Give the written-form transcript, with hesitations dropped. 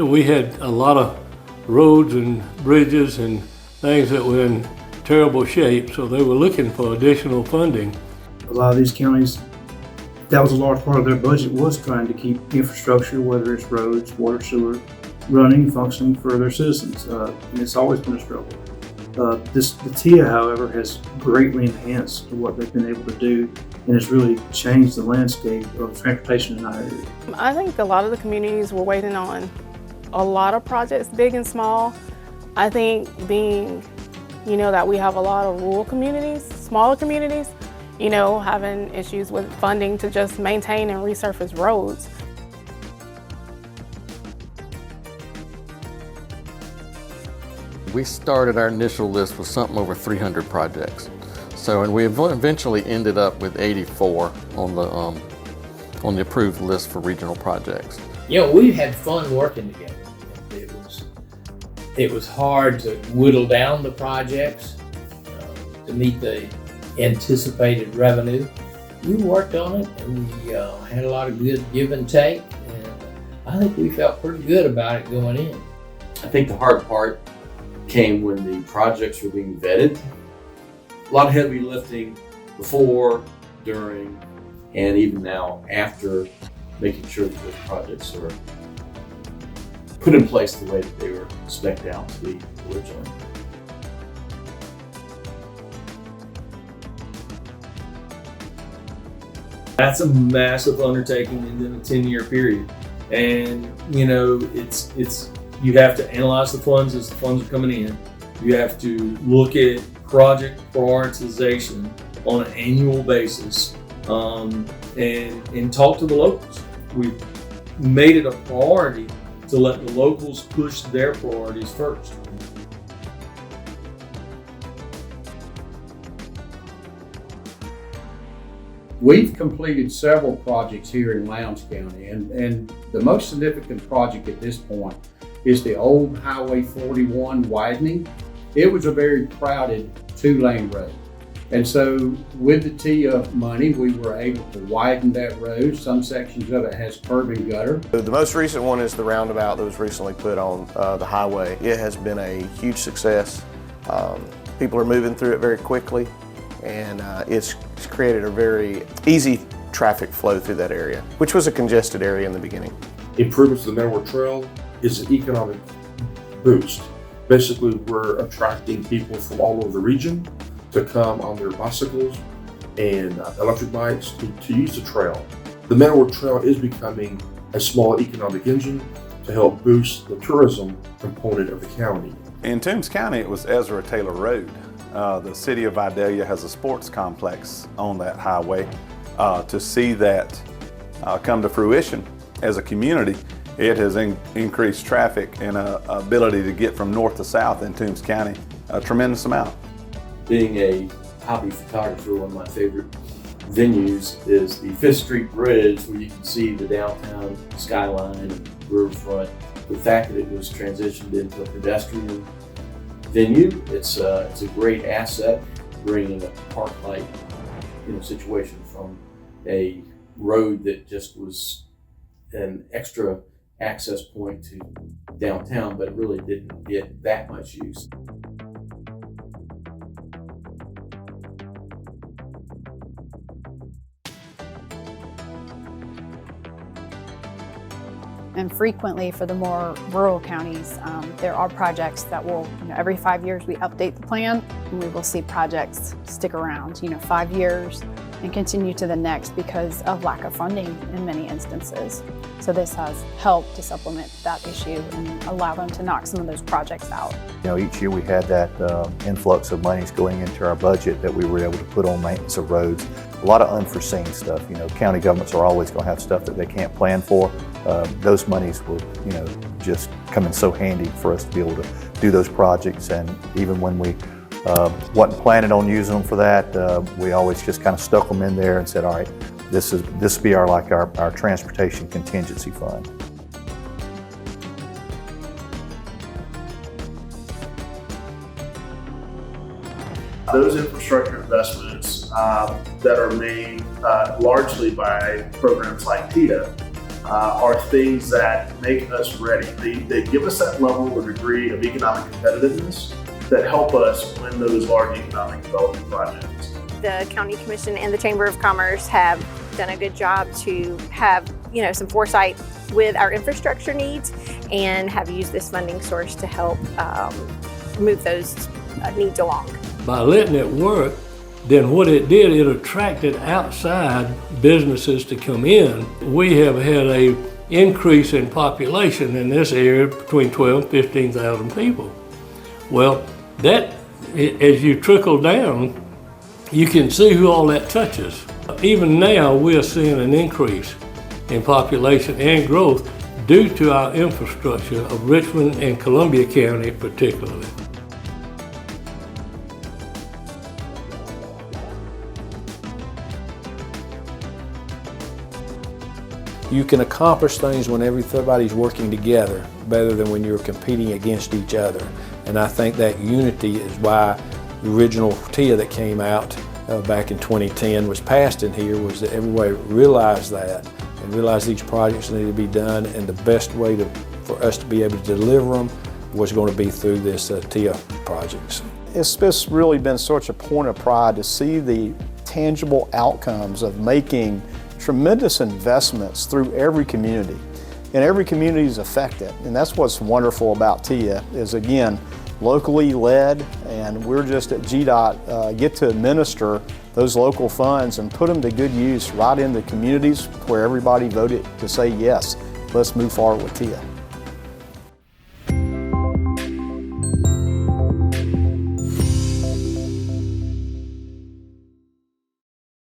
So we had a lot of roads and bridges and things that were in terrible shape, so they were looking for additional funding. A lot of these counties, that was a large part of their budget, was trying to keep infrastructure, whether it's roads, water, sewer, running, functioning for their citizens. And it's always been a struggle. The TIA, however, has greatly enhanced what they've been able to do, and has really changed the landscape of transportation in our area. I think a lot of the communities were waiting on a lot of projects, big and small. I think being, that we have a lot of rural communities, smaller communities, having issues with funding to just maintain and resurface roads. We started our initial list with something over 300 projects. And we eventually ended up with 84 on the approved list for regional projects. We had fun working together. It was hard to whittle down the projects to meet the anticipated revenue. We worked on it, and we had a lot of good give and take, and I think we felt pretty good about it going in. I think the hard part came when the projects were being vetted. A lot of heavy lifting before, during, and even now after, making sure that those projects are put in place the way that they were spec'd out to be originally. That's a massive undertaking in a 10-year period. And it's you have to analyze the funds as the funds are coming in. You have to look at project prioritization on an annual basis, and talk to the locals. We've made it a priority to let the locals push their priorities first. We've completed several projects here in Lowndes County, and the most significant project at this point is the old Highway 41 widening. It was a very crowded 2-lane road. And so with the TIA money, we were able to widen that road. Some sections of it has curb and gutter. The most recent one is the roundabout that was recently put on the highway. It has been a huge success. People are moving through it very quickly, and it's created a very easy traffic flow through that area, which was a congested area in the beginning. Improvements to the Meadowlark Trail is an economic boost. Basically, we're attracting people from all over the region to come on their bicycles and electric bikes to use the trail. The Meadowlark Trail is becoming a small economic engine to help boost the tourism component of the county. In Toombs County, it was Ezra Taylor Road. The city of Vidalia has a sports complex on that highway. To see that come to fruition as a community, it has increased traffic and ability to get from north to south in Toombs County a tremendous amount. Being a hobby photographer, one of my favorite venues is the 5th Street Bridge, where you can see the downtown skyline and riverfront. The fact that it was transitioned into a pedestrian venue, it's a great asset, bringing a park-like situation from a road that just was an extra access point to downtown, but really didn't get that much use. And frequently for the more rural counties, there are projects that will, every 5 years we update the plan, and we will see projects stick around, 5 years and continue to the next because of lack of funding in many instances. So this has helped to supplement that issue and allow them to knock some of those projects out. Each year we had that influx of monies going into our budget that we were able to put on maintenance of roads. A lot of unforeseen stuff. County governments are always going to have stuff that they can't plan for. Those monies will, just come in so handy for us to be able to do those projects. And even when we wasn't planning on using them for that, we always just kind of stuck them in there and said, all right, this will be our transportation contingency fund. Those infrastructure investments that are made largely by programs like TIA are things that make us ready. They give us that level or degree of economic competitiveness that help us win those large economic development projects. The County Commission and the Chamber of Commerce have done a good job to have, some foresight with our infrastructure needs and have used this funding source to help move those needs along. By letting it work, then what it did, it attracted outside businesses to come in. We have had a increase in population in this area between 12 and 15,000 people. Well, that, as you trickle down, you can see who all that touches. Even now, we are seeing an increase in population and growth due to our infrastructure of Richmond and Columbia County particularly. You can accomplish things when everybody's working together better than when you're competing against each other. And I think that unity is why the original TIA that came out back in 2010 was passed in here, was that everybody realized that and realized these projects needed to be done, and the best way for us to be able to deliver them was going to be through this TIA projects. It's just really been such a point of pride to see the tangible outcomes of making tremendous investments through every community. And every community is affected. And that's what's wonderful about TIA is, again, locally led, and we're just at GDOT get to administer those local funds and put them to good use right in the communities where everybody voted to say, yes, let's move forward with TIA.